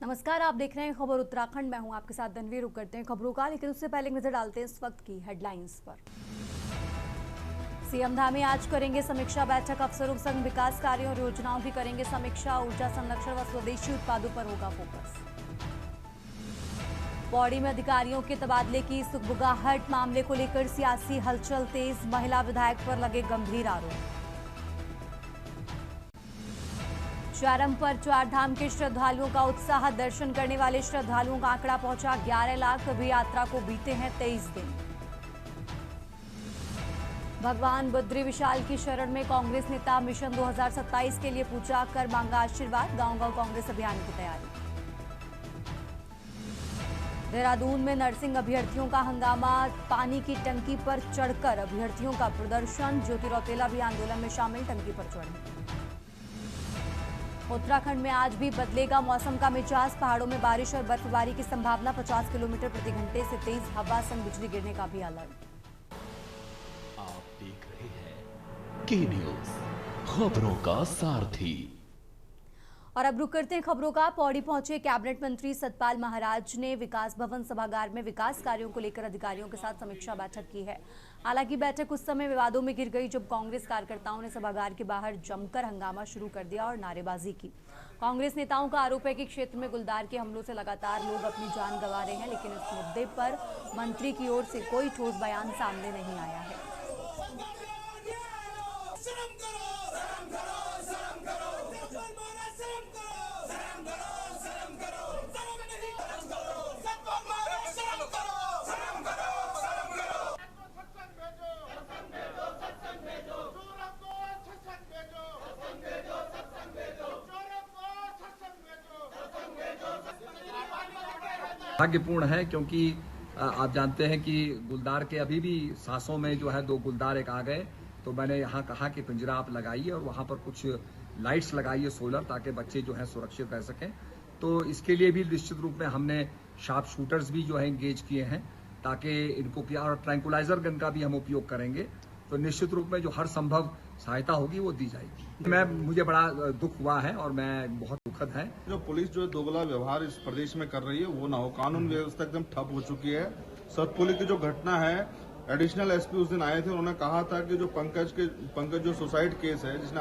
नमस्कार, आप देख रहे हैं खबर उत्तराखंड। मैं हूं आपके साथ धनवीर। रुक करते हैं खबरों का, लेकिन उससे पहले एक नजर डालते हैं इस वक्त की हेडलाइंस पर। सीएम धामी आज करेंगे समीक्षा बैठक। अफसरों संग विकास कार्यों और योजनाओं की करेंगे समीक्षा। ऊर्जा संरक्षण व स्वदेशी उत्पादों पर होगा फोकस। पौड़ी में अधिकारियों के तबादले की सुगबुगाहट। मामले को लेकर सियासी हलचल तेज। महिला विधायक पर लगे गंभीर आरोप। चारम पर चारधाम के श्रद्धालुओं का उत्साह। दर्शन करने वाले श्रद्धालुओं का आंकड़ा पहुंचा 11 लाख। अभी यात्रा को बीते हैं 23 दिन। भगवान बद्री विशाल की शरण में कांग्रेस नेता। मिशन 2027 के लिए पूछा, कर मांगा आशीर्वाद। गांव-गांव कांग्रेस अभियान की तैयारी। देहरादून में नर्सिंग अभ्यर्थियों का हंगामा। पानी की टंकी पर चढ़कर अभ्यर्थियों का प्रदर्शन। ज्योति रौतेला भी आंदोलन में शामिल। टंकी पर चढ़े। उत्तराखंड में आज भी बदलेगा मौसम का मिजाज। पहाड़ों में बारिश और बर्फबारी की संभावना। 50 किलोमीटर प्रति घंटे से तेज हवा संग बिजली गिरने का भी अलर्ट। आप देख रहे हैं के न्यूज, खबरों का सारथी। और अब रुक करते हैं खबरों का। पौड़ी पहुंचे कैबिनेट मंत्री सतपाल महाराज ने विकास भवन सभागार में विकास कार्यों को लेकर अधिकारियों के साथ समीक्षा बैठक की है। हालांकि बैठक उस समय विवादों में घिर गई जब कांग्रेस कार्यकर्ताओं ने सभागार के बाहर जमकर हंगामा शुरू कर दिया और नारेबाजी की। कांग्रेस नेताओं का आरोप है कि क्षेत्र में गुलदार के हमलों से लगातार लोग अपनी जान गंवा रहे हैं, लेकिन इस मुद्दे पर मंत्री की ओर से कोई ठोस बयान सामने नहीं आया है। भाग्यपूर्ण है क्योंकि आप जानते हैं कि गुलदार के अभी भी सांसों में जो है 2 गुलदार एक आ गए। तो मैंने यहाँ कहा कि पिंजरा आप लगाइए और वहाँ पर कुछ लाइट्स लगाइए सोलर, ताकि बच्चे जो है सुरक्षित रह सकें। तो इसके लिए भी निश्चित रूप में हमने शार्प शूटर्स भी जो है इंगेज किए हैं, ताकि इनको किया, और ट्रैंकुलाइजर गन का भी हम उपयोग करेंगे। तो निश्चित रूप में जो हर संभव सहायता होगी वो दी जाएगी। मुझे बड़ा दुख हुआ है और मैं बहुत दुखद है। जो पुलिस जो दोगला व्यवहार इस प्रदेश में कर रही है वो ना हो। कानून व्यवस्था एकदम ठप हो चुकी है। सतपुली की जो घटना है, एडिशनल एसपी उस दिन आए थे, उन्होंने कहा था कि जो पंकज जो सुसाइड केस है, जिसने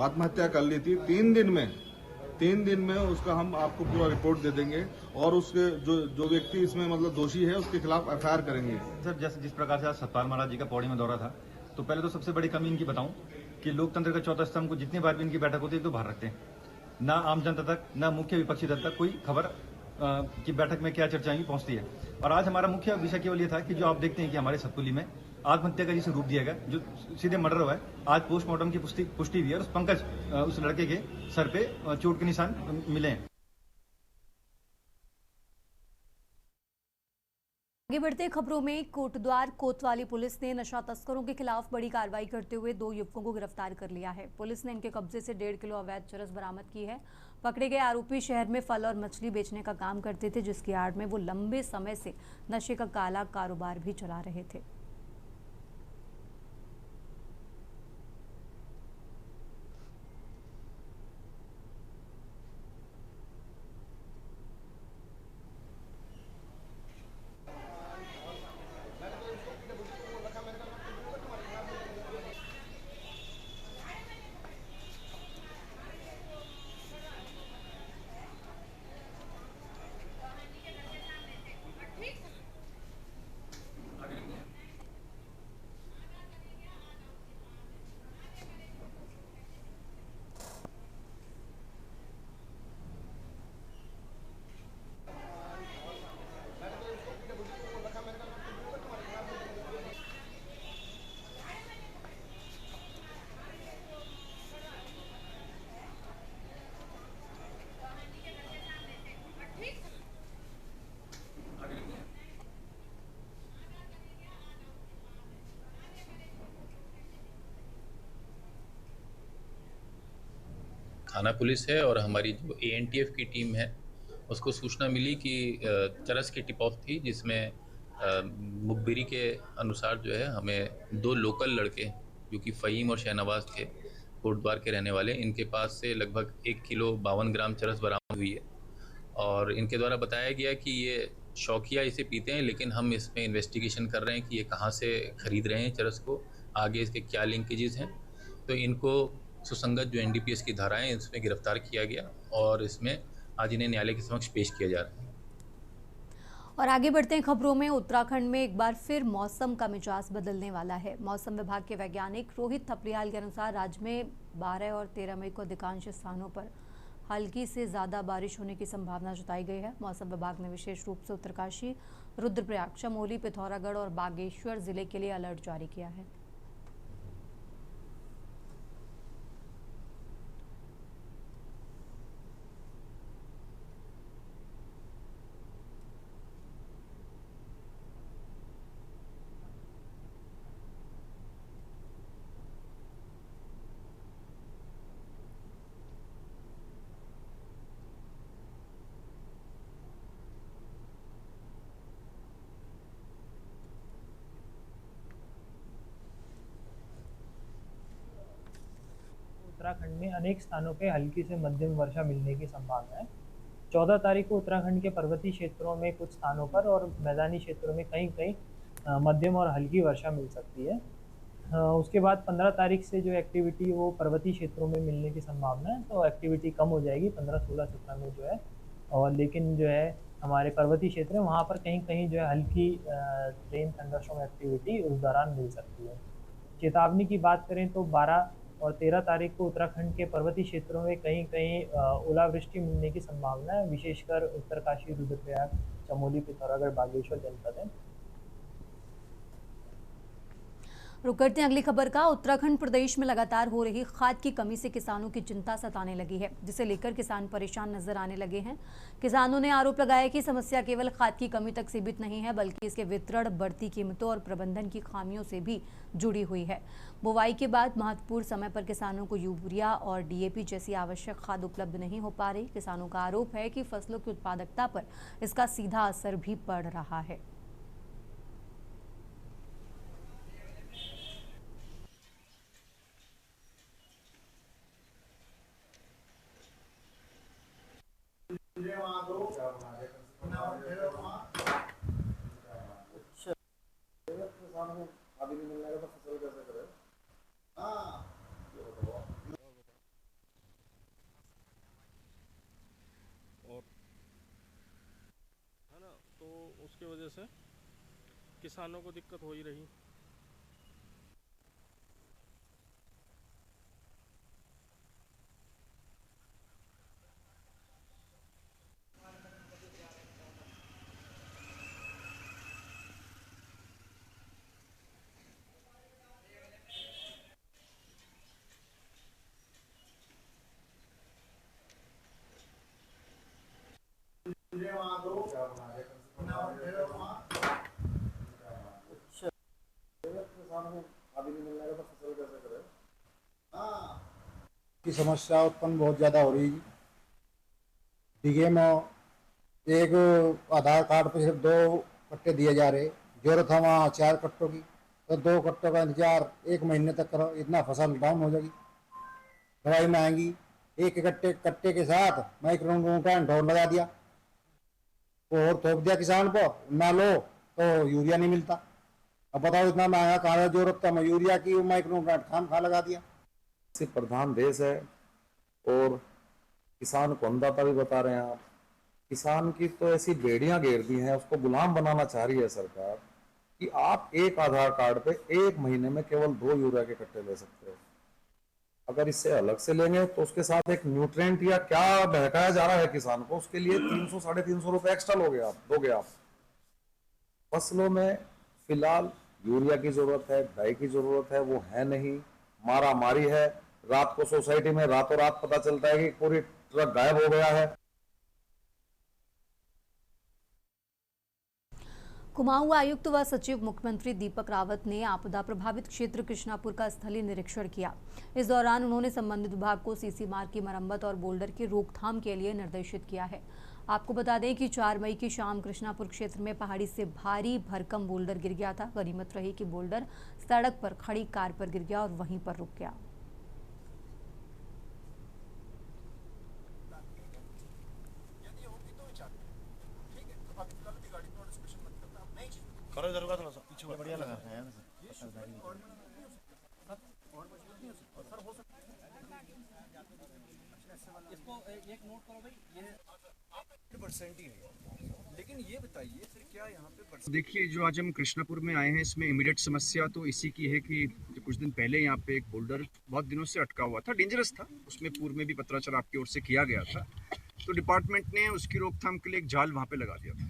आत्महत्या कर ली थी, 3 दिन में उसका हम आपको पूरा रिपोर्ट दे देंगे और उसके जो व्यक्ति इसमें मतलब दोषी है उसके खिलाफ एफआईआर करेंगे। सर, जैसे जिस प्रकार से आज सतपाल महाराज जी का पौड़ी में दौरा था, तो पहले तो सबसे बड़ी कमी इनकी बताऊं कि लोकतंत्र का चौथा स्तंभ को जितनी बार भी इनकी बैठक होती है तो बाहर रखते हैं। ना आम जनता तक, ना मुख्य विपक्षी दल तक कोई खबर की बैठक में क्या चर्चा हुई पहुंचती है। और आज हमारा मुख्य विषय केवल ये था कि जो आप देखते हैं कि हमारे सतपुली में आत्महत्या का जिसे रूप दिया गया, जो सीधे मर्डर हुआ है, आज पोस्टमार्टम की पुष्टि हुई है और उस पंकज उस लड़के के सर पे चोट के निशान मिले हैं। आगे बढ़ते खबरों में, कोटद्वार कोतवाली पुलिस ने नशा तस्करों के खिलाफ बड़ी कार्रवाई करते हुए 2 युवकों को गिरफ्तार कर लिया है। पुलिस ने इनके कब्जे से 1.5 किलो अवैध चरस बरामद की है। पकड़े गए आरोपी शहर में फल और मछली बेचने का काम करते थे, जिसकी आड़ में वो लंबे समय से नशे का काला कारोबार भी चला रहे थे। थाना पुलिस है और हमारी जो एएनटीएफ की टीम है, उसको सूचना मिली कि चरस की टिप ऑफ थी, जिसमें मुखबिरी के अनुसार जो है हमें 2 लोकल लड़के जो कि फ़हीम और शहनवाज थे, कोटद्वार के रहने वाले। इनके पास से लगभग 1 किलो 52 ग्राम चरस बरामद हुई है और इनके द्वारा बताया गया कि ये शौकिया इसे पीते हैं, लेकिन हम इसमें इन्वेस्टिगेशन कर रहे हैं कि ये कहाँ से खरीद रहे हैं चरस को, आगे इसके क्या लिंकेजेस हैं। तो इनको सुसंगत जो NDPS की धाराएं हैं इसमें गिरफ्तार किया गया और इसमें आज इन्हें न्यायालय के समक्ष पेश किया जा रहा है। और आगे बढ़ते हैं खबरों में। उत्तराखंड में एक बार फिर मौसम का मिजाज बदलने वाला है। मौसम विभाग के वैज्ञानिक रोहित थपलियाल के अनुसार राज्य में 12 और 13 मई को अधिकांश स्थानों पर हल्की से ज़्यादा बारिश होने की संभावना जताई गई है। मौसम विभाग ने विशेष रूप से उत्तरकाशी, रुद्रप्रयाग, चमोली, पिथौरागढ़ और बागेश्वर जिले के लिए अलर्ट जारी किया है। उत्तराखंड में अनेक स्थानों पे हल्की से मध्यम वर्षा मिलने की संभावना है। 14 तारीख को उत्तराखंड के पर्वतीय क्षेत्रों में कुछ स्थानों पर और मैदानी क्षेत्रों में कहीं कहीं मध्यम और हल्की वर्षा मिल सकती है। उसके बाद 15 तारीख से जो एक्टिविटी वो पर्वतीय क्षेत्रों में मिलने की संभावना है, तो एक्टिविटी कम हो जाएगी 15, 16, 17 में जो है। और लेकिन जो है हमारे पर्वतीय क्षेत्र है वहाँ पर कहीं कहीं जो है हल्की रेन थंडरस्टॉर्म एक्टिविटी उस दौरान मिल सकती है। चेतावनी की बात करें तो 12 और 13 तारीख को उत्तराखंड के पर्वतीय क्षेत्रों में कहीं कहीं ओलावृष्टि मिलने की संभावना है, विशेषकर उत्तरकाशी, रुद्रप्रयाग, चमोली, पिथौरागढ़, बागेश्वर जनपद है। रुक करते हैं अगली खबर का। उत्तराखंड प्रदेश में लगातार हो रही खाद की कमी से किसानों की चिंता सताने लगी है, जिसे लेकर किसान परेशान नजर आने लगे हैं। किसानों ने आरोप लगाया कि समस्या केवल खाद की कमी तक सीमित नहीं है, बल्कि इसके वितरण, बढ़ती कीमतों और प्रबंधन की खामियों से भी जुड़ी हुई है। बुवाई के बाद महत्वपूर्ण समय पर किसानों को यूरिया और DAP जैसी आवश्यक खाद उपलब्ध नहीं हो पा रही। किसानों का आरोप है कि फसलों की उत्पादकता पर इसका सीधा असर भी पड़ रहा है। है ना, तो उसके वजह से किसानों को दिक्कत हो ही रही। की समस्या उत्पन्न बहुत ज़्यादा हो रही है। बीघे में एक आधार कार्ड पर सिर्फ 2 कट्टे दिए जा रहे, जरूरत है वहाँ 4 कट्टों की, तो 2 कट्टों का इंतजार 1 महीने तक करो, इतना फसल डाउन हो जाएगी। दवाई महंगी, एक कट्टे के साथ माइक्रोन्यूट्रिएंट और लगा दिया, और थोप दिया किसान को, ना लो तो यूरिया नहीं मिलता। अब बताओ इतना महंगा कहाँ है, जरूरत था यूरिया की, माइक्रोन्यूट्रिएंट खाम खा लगा दिया। प्रधान देश है और किसान को अन्नदाता भी बता रहे हैं आप। किसान की तो ऐसी बेड़ियां घेर दी हैं, उसको गुलाम बनाना चाह रही है सरकार कि आप एक आधार कार्ड पे 1 महीने में केवल 2 यूरिया के कट्टे ले सकते हो। अगर इससे अलग से लेंगे तो उसके साथ एक न्यूट्रिएंट या क्या बहकाया जा रहा है किसान को, उसके लिए 300 साढ़े 300 रुपए एक्स्ट्रा दोगे आप। फसलों में फिलहाल यूरिया की जरूरत है, डाई की जरूरत है, वो है नहीं। मारा मारी है, रात को सोसाइटी में रातों रात पता चलता है कि पूरी ट्रक गायब हो गया है। कुमाऊं आयुक्त व सचिव मुख्यमंत्री दीपक रावत ने आपदा प्रभावित क्षेत्र कृष्णापुर का स्थलीय निरीक्षण किया। इस दौरान उन्होंने संबंधित विभाग को सीसी मार्ग की मरम्मत और बोल्डर की रोकथाम के लिए निर्देशित किया है। आपको बता दें कि 4 मई की शाम कृष्णापुर क्षेत्र में पहाड़ी से भारी भरकम बोल्डर गिर गया था। गनीमत रही कि बोल्डर सड़क पर खड़ी कार पर गिर गया और वहीं पर रुक गया। एक नोट करो भाई, ये परसेंट ही है, लेकिन ये बताइए फिर क्या यहाँ पे देखिए, जो आज हम कृष्णापुर में आए हैं, इसमें इमीडिएट समस्या तो इसी की है कि जो कुछ दिन पहले यहाँ पे एक बोल्डर बहुत दिनों से अटका हुआ था, डेंजरस था, उसमें पूर्व में भी पत्राचार आपकी ओर से किया गया था, तो डिपार्टमेंट ने उसकी रोकथाम के लिए एक जाल वहाँ पे लगा दिया था,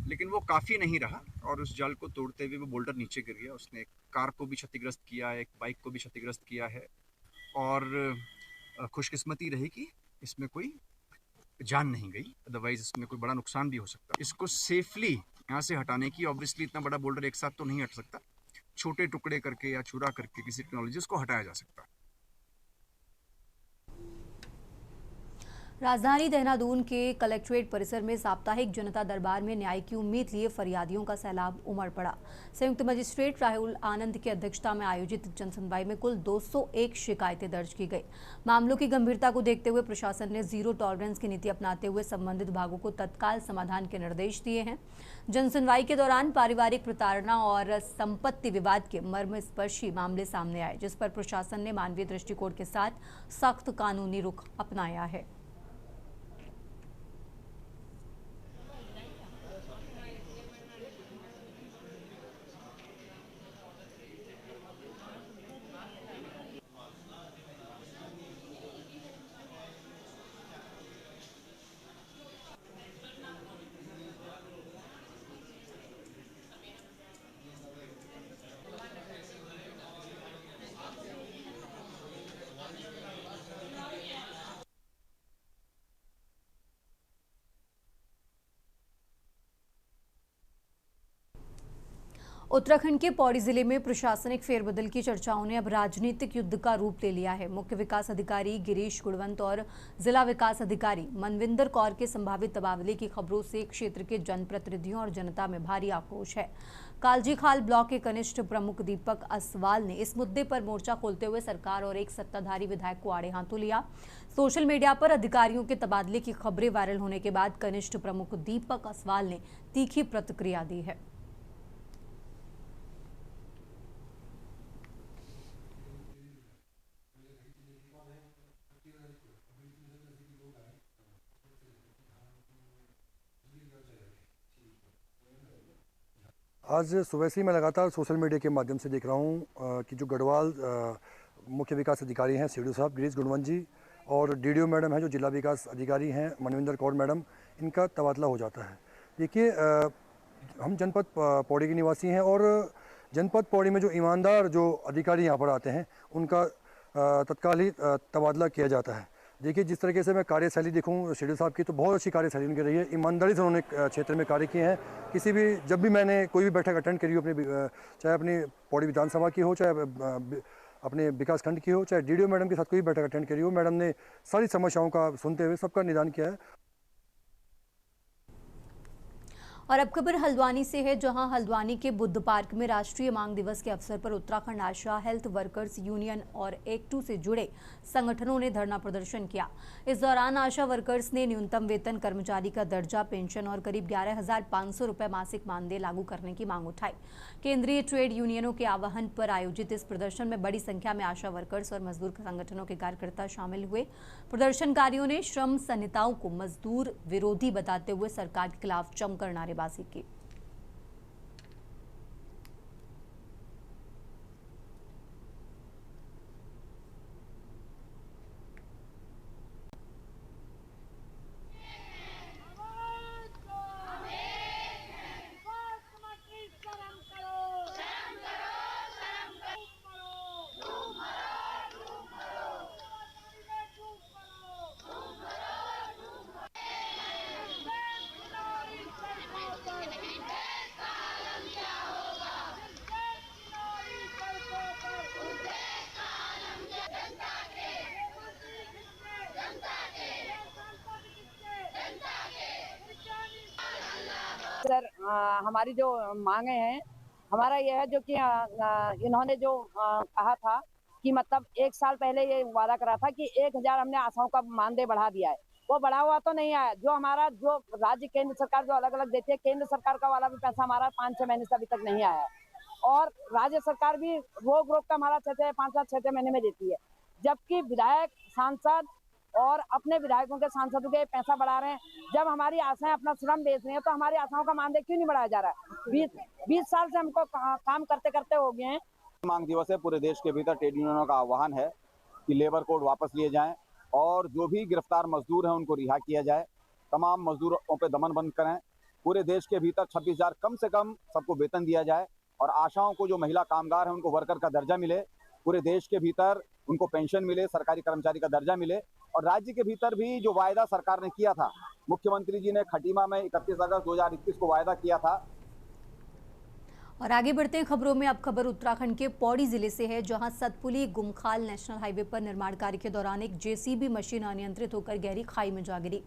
लेकिन वो काफ़ी नहीं रहा और उस जाल को तोड़ते हुए वो बोल्डर नीचे गिर गया। उसने एक कार को भी क्षतिग्रस्त किया है, एक बाइक को भी क्षतिग्रस्त किया है और खुशकिस्मती रही कि इसमें कोई जान नहीं गई, अदरवाइज इसमें कोई बड़ा नुकसान भी हो सकता। इसको सेफली यहाँ से हटाने की, ऑब्वियसली इतना बड़ा बोल्डर एक साथ तो नहीं हट सकता, छोटे टुकड़े करके या चूरा करके किसी टेक्नोलॉजी उसको हटाया जा सकता है। राजधानी देहरादून के कलेक्ट्रेट परिसर में साप्ताहिक जनता दरबार में न्याय की उम्मीद लिए फरियादियों का सैलाब उमड़ पड़ा। संयुक्त मजिस्ट्रेट राहुल आनंद की अध्यक्षता में आयोजित जनसुनवाई में कुल 201 शिकायतें दर्ज की गई। मामलों की गंभीरता को देखते हुए प्रशासन ने जीरो टॉलरेंस की नीति अपनाते हुए संबंधित विभागों को तत्काल समाधान के निर्देश दिए हैं। जनसुनवाई के दौरान पारिवारिक प्रताड़ना और संपत्ति विवाद के मर्मस्पर्शी मामले सामने आए, जिस पर प्रशासन ने मानवीय दृष्टिकोण के साथ सख्त कानूनी रुख अपनाया है। उत्तराखंड के पौड़ी जिले में प्रशासनिक फेरबदल की चर्चाओं ने अब राजनीतिक युद्ध का रूप ले लिया है। मुख्य विकास अधिकारी गिरीश गुणवंत और जिला विकास अधिकारी मनविंदर कौर के संभावित तबादले की खबरों से क्षेत्र के जनप्रतिनिधियों और जनता में भारी आक्रोश है। कालजीखाल ब्लॉक के कनिष्ठ प्रमुख दीपक असवाल ने इस मुद्दे पर मोर्चा खोलते हुए सरकार और एक सत्ताधारी विधायक को आड़े हाथों लिया। सोशल मीडिया पर अधिकारियों के तबादले की खबरें वायरल होने के बाद कनिष्ठ प्रमुख दीपक असवाल ने तीखी प्रतिक्रिया दी है। आज सुबह से मैं लगातार सोशल मीडिया के माध्यम से देख रहा हूँ कि जो गढ़वाल मुख्य विकास अधिकारी हैं सीडीओ साहब गिरीश गुणवंत जी और डीडीओ मैडम हैं जो जिला विकास अधिकारी हैं मनविंदर कौर मैडम, इनका तबादला हो जाता है। देखिए, हम जनपद पौड़ी के निवासी हैं और जनपद पौड़ी में जो ईमानदार जो अधिकारी यहाँ पर आते हैं उनका तत्काल ही तबादला किया जाता है। देखिए, जिस तरीके से मैं कार्यशैली देखूं शेड्यूल साहब की, तो बहुत अच्छी कार्यशैली उनकी रही है। ईमानदारी से उन्होंने क्षेत्र में कार्य किए हैं। किसी भी जब भी मैंने कोई भी बैठक अटेंड करी हो, चाहे अपनी पौड़ी विधानसभा की हो, चाहे अपने विकास खंड की हो, चाहे डीडीओ मैडम के साथ कोई बैठक अटेंड करी हो, मैडम ने सारी समस्याओं का सुनते हुए सबका निदान किया है। और अब खबर हल्द्वानी से है, जहां हल्द्वानी के बुद्ध पार्क में राष्ट्रीय मांग दिवस के अवसर पर उत्तराखंड आशा हेल्थ वर्कर्स यूनियन और एक्टू से जुड़े संगठनों ने धरना प्रदर्शन किया। इस दौरान आशा वर्कर्स ने न्यूनतम वेतन, कर्मचारी का दर्जा, पेंशन और करीब 11,500 रुपए मासिक मानदेय लागू करने की मांग उठाई। केंद्रीय ट्रेड यूनियनों के आह्वान पर आयोजित इस प्रदर्शन में बड़ी संख्या में आशा वर्कर्स और मजदूर संगठनों के कार्यकर्ता शामिल हुए। प्रदर्शनकारियों ने श्रम संहिताओं को मजदूर विरोधी बताते हुए सरकार के खिलाफ जमकर नारेबाजी की। सर, हमारी जो मांगे हैं, हमारा यह है जो कि इन्होंने जो कहा था कि मतलब 1 साल पहले ये वादा करा था कि 1,000 हमने आशाओं का मानदेय बढ़ा दिया है। वो बढ़ा हुआ तो नहीं आया। जो हमारा जो राज्य केंद्र सरकार जो अलग अलग देती है, केंद्र सरकार का वाला भी पैसा हमारा 5-6 महीने से अभी तक नहीं आया है। और राज्य सरकार भी रोक रोक का हमारा 5-5, 6-6 महीने में देती है। जबकि विधायक, सांसद और अपने विधायकों के सांसदों के पैसा बढ़ा रहे हैं। जब हमारी आशाएं अपना श्रम बेच रही हैं तो हमारी आशाओं का मानदेय क्यों नहीं बढ़ाया जा रहा है? 20 साल से हमको काम करते करते हो गए हैं। मांग दिवस है, पूरे देश के भीतर ट्रेड यूनियनों का आह्वान है कि लेबर कोड वापस लिए जाएं और जो भी गिरफ्तार मजदूर हैं उनको रिहा किया जाए। तमाम मजदूरों पे दमन बंद करें। पूरे देश के भीतर 26,000 कम से कम सबको वेतन दिया जाए और आशाओं को जो महिला कामगार हैं उनको वर्कर का दर्जा मिले। पूरे देश के भीतर उनको पेंशन मिले, सरकारी कर्मचारी का दर्जा मिले और राज्य के भीतर भी जो वायदा सरकार ने किया था, मुख्यमंत्री जी ने खटीमा में 31 अगस्त 2021 को वायदा किया था। और आगे बढ़ते हैं खबरों में। अब खबर उत्तराखंड के पौड़ी जिले से है, जहां सतपुली गुमखाल नेशनल हाईवे पर निर्माण कार्य के दौरान एक जेसीबी मशीन अनियंत्रित होकर गहरी खाई में जा गिरी।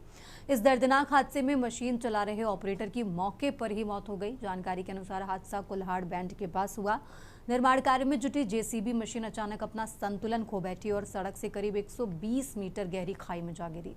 इस दर्दनाक हादसे में मशीन चला रहे ऑपरेटर की मौके पर ही मौत हो गई। जानकारी के अनुसार हादसा कुल्हाड़ बैंड के पास हुआ। निर्माण कार्य में जुटी जेसीबी मशीन अचानक अपना संतुलन खो बैठी और सड़क से करीब 120 मीटर गहरी खाई में जा गिरी।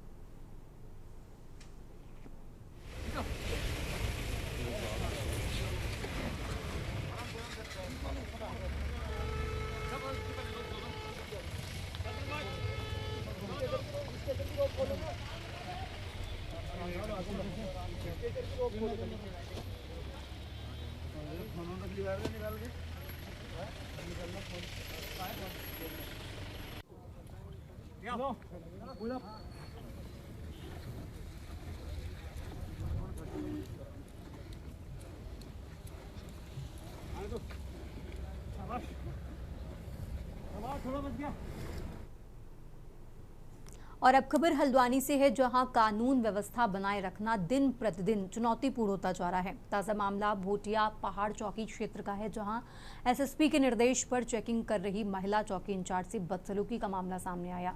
और अब खबर हल्द्वानी से है, जहां कानून व्यवस्था बनाए रखना दिन प्रतिदिन चुनौतीपूर्ण होता जा रहा है। ताज़ा मामला भोटिया पहाड़ चौकी क्षेत्र का है, जहां एसएसपी के निर्देश पर चेकिंग कर रही महिला चौकी इंचार्ज से बदसलूकी का मामला सामने आया।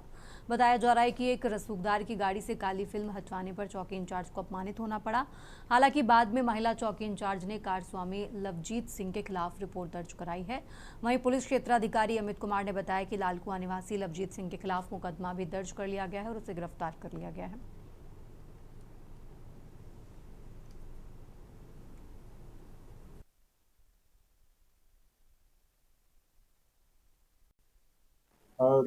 बताया जा रहा है कि एक रसूखदार की गाड़ी से काली फिल्म हटवाने पर चौकी इंचार्ज को अपमानित होना पड़ा। हालांकि बाद में महिला चौकी इंचार्ज ने कार स्वामी लवजीत सिंह के खिलाफ रिपोर्ट दर्ज कराई है। वहीं पुलिस क्षेत्राधिकारी अमित कुमार ने बताया कि लालकुआ निवासी लवजीत सिंह के खिलाफ मुकदमा भी दर्ज कर लिया गया है और उसे गिरफ्तार कर लिया गया है।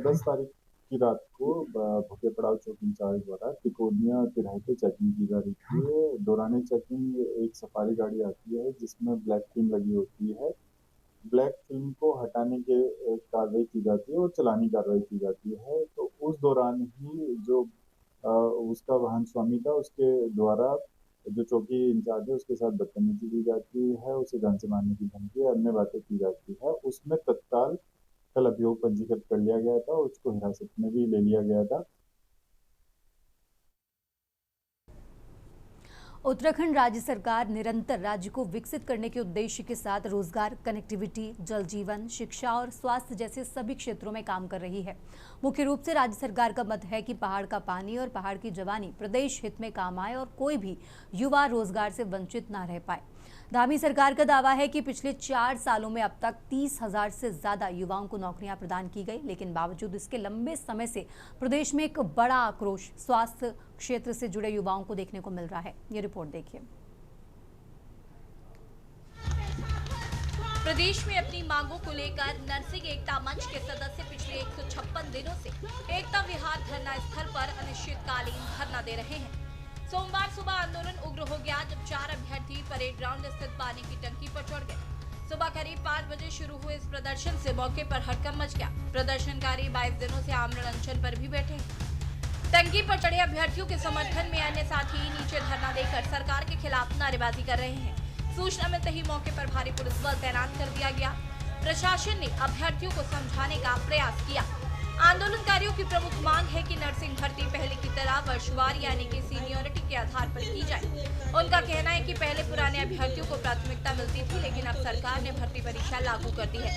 दस तारीख की रात को भोटिया पड़ाव चौकी इंचार्ज द्वारा तिकोनिया तिराहे पे चेकिंग की जा रही थी। दौरान चेकिंग एक सफारी गाड़ी आती है जिसमें ब्लैक फिल्म लगी होती है। ब्लैक फिल्म को हटाने के कार्रवाई की जाती है और चलानी कार्रवाई की जाती है। तो उस दौरान ही जो उसका वाहन स्वामी था, उसके द्वारा जो चौकी इंचार्ज है उसके साथ बदतमीजी की जाती है, उसे जान से मारने की धमकी, अन्य बातें की जाती है। उसमें तत्काल कल अभियोग पंजीकृत कर लिया गया था और उसको हिरासत में भी ले लिया गया था। उत्तराखंड राज्य सरकार निरंतर राज्य को विकसित करने के उद्देश्य के साथ रोजगार, कनेक्टिविटी, जल जीवन, शिक्षा और स्वास्थ्य जैसे सभी क्षेत्रों में काम कर रही है। मुख्य रूप से राज्य सरकार का मत है कि पहाड़ का पानी और पहाड़ की जवानी प्रदेश हित में काम आए और कोई भी युवा रोजगार से वंचित न रह पाए। धामी सरकार का दावा है कि पिछले 4 सालों में अब तक 30,000 से ज्यादा युवाओं को नौकरियां प्रदान की गई, लेकिन बावजूद इसके लंबे समय से प्रदेश में एक बड़ा आक्रोश स्वास्थ्य क्षेत्र से जुड़े युवाओं को देखने को मिल रहा है। ये रिपोर्ट देखिए। प्रदेश में अपनी मांगों को लेकर नरसिंह एकता मंच के सदस्य पिछले 156 दिनों से एकता विहार धरना स्थल पर अनिश्चितकालीन धरना दे रहे हैं। सोमवार सुबह आंदोलन उग्र हो गया जब 4 अभ्यर्थी परेड ग्राउंड स्थित पानी की टंकी पर चढ़ गए। सुबह करीब 5 बजे शुरू हुए इस प्रदर्शन से मौके पर हड़कंप मच गया। प्रदर्शनकारी 22 दिनों से आमरण अनशन पर भी बैठे हैं। टंकी पर चढ़े अभ्यर्थियों के समर्थन में अन्य साथी नीचे धरना देकर सरकार के खिलाफ नारेबाजी कर रहे हैं। सूचना मिलते ही मौके पर भारी पुलिस बल तैनात कर दिया गया। प्रशासन ने अभ्यर्थियों को समझाने का प्रयास किया। आंदोलनकारियों की प्रमुख मांग है कि नर्सिंग भर्ती पहले की तरह वर्षवार यानी कि सीनियरिटी के आधार पर की जाए। उनका कहना है कि पहले पुराने अभ्यर्थियों को प्राथमिकता मिलती थी, लेकिन अब सरकार ने भर्ती परीक्षा लागू कर दी है।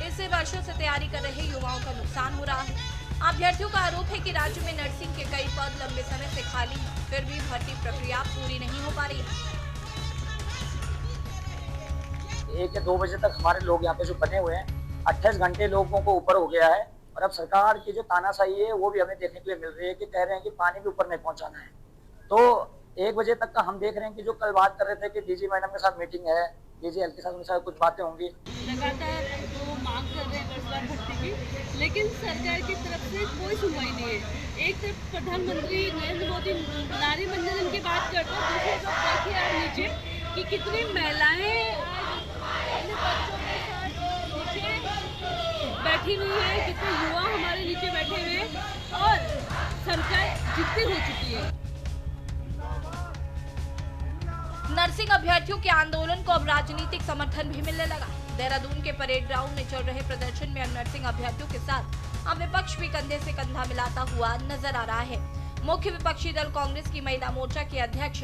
इससे वर्षों से तैयारी कर रहे युवाओं का नुकसान हो रहा है। अभ्यर्थियों का आरोप है कि राज्य में नर्सिंग के कई पद लंबे समय से खाली हैं, फिर भी भर्ती प्रक्रिया पूरी नहीं हो पा रही है। 1 या 2 बजे तक हमारे लोग यहाँ पे जो बने हुए हैं, 28 घंटे लोगों को ऊपर हो गया है और अब सरकार की जो तानाशाही है वो भी हमें देखने के लिए मिल रही है कि कह रहे हैं कि पानी भी ऊपर नहीं पहुंचाना है। तो 1 बजे तक का हम देख रहे हैं कि जो कल बात कर रहे थे कि डीजी मैडम के साथ मीटिंग है, डीजीएल के साथ उनके साथ कुछ बातें होंगी। लगातार वो मांग कर रहे हैं वर्षवार भर्ती की, लेकिन सरकार की तरफ से कोई सुनवाई नहीं है। एक तरफ प्रधानमंत्री नरेंद्र मोदी नारी मंडलन की बात करते हैं, दूसरी तरफ देखिए आप नीचे कि कितनी महिलाएं अपने बच्चों के साथ नीचे बैठी हुई है, कितने युवा हमारे नीचे बैठे हुए हैं और सरकार जितनी हो चुकी है। नर्सिंग अभ्यर्थियों के आंदोलन को अब राजनीतिक समर्थन भी मिलने लगा। देहरादून के परेड ग्राउंड में चल रहे प्रदर्शन में अब नर्सिंग अभ्यर्थियों के साथ अब विपक्ष भी कंधे से कंधा मिलाता हुआ नजर आ रहा है। मुख्य विपक्षी दल कांग्रेस की महिला मोर्चा के अध्यक्ष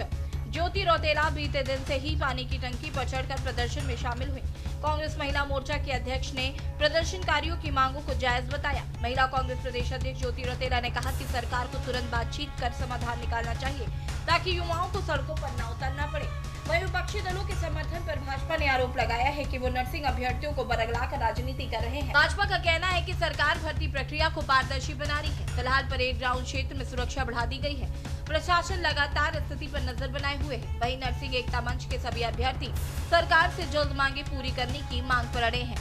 ज्योति रौतेला बीते दिन से ही पानी की टंकी पर चढ़कर प्रदर्शन में शामिल हुई। कांग्रेस महिला मोर्चा के अध्यक्ष ने प्रदर्शनकारियों की मांगों को जायज बताया। महिला कांग्रेस प्रदेश अध्यक्ष ज्योति रौतेला ने कहा कि सरकार को तुरंत बातचीत कर समाधान निकालना चाहिए ताकि युवाओं को सड़कों पर न उतरना पड़े। वहीं विपक्षी दलों के समर्थन पर भाजपा ने आरोप लगाया है कि वो नर्सिंग अभ्यर्थियों को बरगलाकर राजनीति कर रहे हैं। भाजपा का कहना है कि सरकार भर्ती प्रक्रिया को पारदर्शी बना रही है। फिलहाल परेड ग्राउंड क्षेत्र में सुरक्षा बढ़ा दी गई है। प्रशासन लगातार स्थिति पर नजर बनाए हुए है। वहीं नर्सिंग एकता मंच के सभी अभ्यर्थी सरकार से जल्द मांगे पूरी करने की मांग पर अड़े हैं।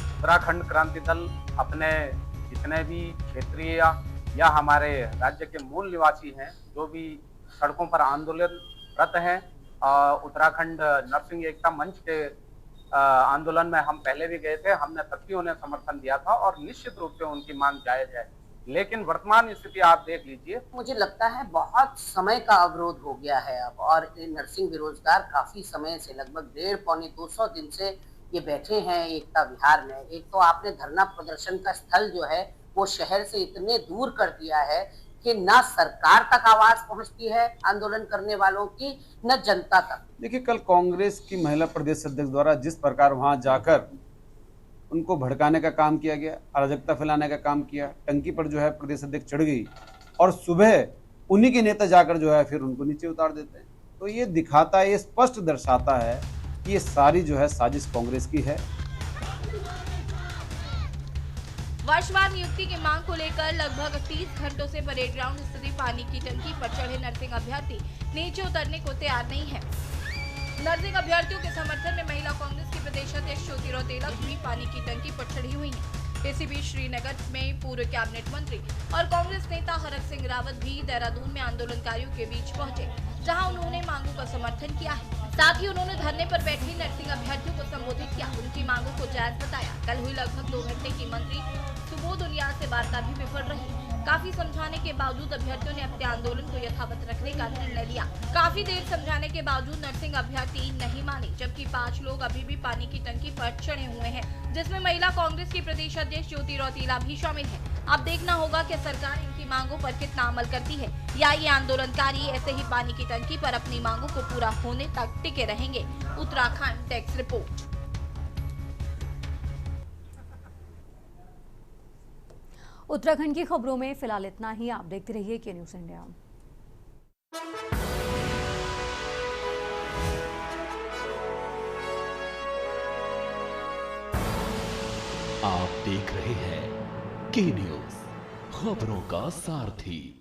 उत्तराखंड क्रांति दल अपने जितने भी क्षेत्रीय या हमारे राज्य के मूल निवासी हैं, जो भी सड़कों पर आंदोलनरत हैं, उत्तराखंड नर्सिंग एकता मंच के आंदोलन में हम पहले भी गए थे। हमने तब भी उन्हें समर्थन दिया था और निश्चित रूप से उनकी मांग जायज है। लेकिन वर्तमान स्थिति आप देख लीजिए। मुझे लगता है बहुत समय का अवरोध हो गया है अब, और ये नर्सिंग बेरोजगार काफी समय से लगभग 150-200 दिन से ये बैठे हैं एकता विहार में। एक तो आपने धरना प्रदर्शन का स्थल जो है वो शहर से इतने दूर कर दिया है कि ना सरकार तक आवाज पहुंचती है आंदोलन करने वालों की, न जनता तक। देखिए, कल कांग्रेस की महिला प्रदेश अध्यक्ष द्वारा जिस प्रकार वहां जाकर उनको भड़काने का काम किया गया, अराजकता फैलाने का काम किया, टंकी पर जो है प्रदेश अध्यक्ष चढ़ गई और सुबह उन्हीं के नेता जाकर जो है फिर उनको नीचे उतार देते हैं। तो ये दिखाता है, ये स्पष्ट दर्शाता है कि ये सारी जो है साजिश कांग्रेस की है। वर्षवार नियुक्ति की मांग को लेकर लगभग 30 घंटों से परेड ग्राउंड स्थित पानी की टंकी पर चढ़े नर्सिंग अभ्यर्थी नीचे उतरने को तैयार नहीं है। नर्सिंग अभ्यर्थियों के समर्थन में महिला कांग्रेस की प्रदेश अध्यक्ष ज्योति रौतेला भी पानी की टंकी पर चढ़ी हुई है। इसी बीच श्रीनगर में पूर्व कैबिनेट मंत्री और कांग्रेस नेता हरक सिंह रावत भी देहरादून में आंदोलनकारियों के बीच पहुंचे, जहां उन्होंने मांगों का समर्थन किया है। साथ ही उन्होंने धरने पर बैठे नर्सिंग अभ्यर्थियों को संबोधित किया, उनकी मांगों को जायज बताया। कल हुई लगभग 2 घंटे की मंत्री सुबोध उनियाल से वार्ता भी विफल रही। काफी समझाने के बावजूद अभ्यर्थियों ने अपने आंदोलन को यथावत रखने का निर्णय लिया। काफी देर समझाने के बावजूद नर्सिंग अभ्यर्थी नहीं माने, जबकि 5 लोग अभी भी पानी की टंकी पर चढ़े हुए हैं, जिसमें महिला कांग्रेस की प्रदेश अध्यक्ष ज्योति रौतेला भी शामिल है। अब देखना होगा कि सरकार इनकी मांगों पर कितना अमल करती है या ये आंदोलनकारी ऐसे ही पानी की टंकी पर अपनी मांगों को पूरा होने तक टिके रहेंगे। Uttarakhand desk report. उत्तराखंड की खबरों में फिलहाल इतना ही। आप देखते रहिए के न्यूज़ इंडिया। आप देख रहे हैं के न्यूज़, खबरों का सारथी।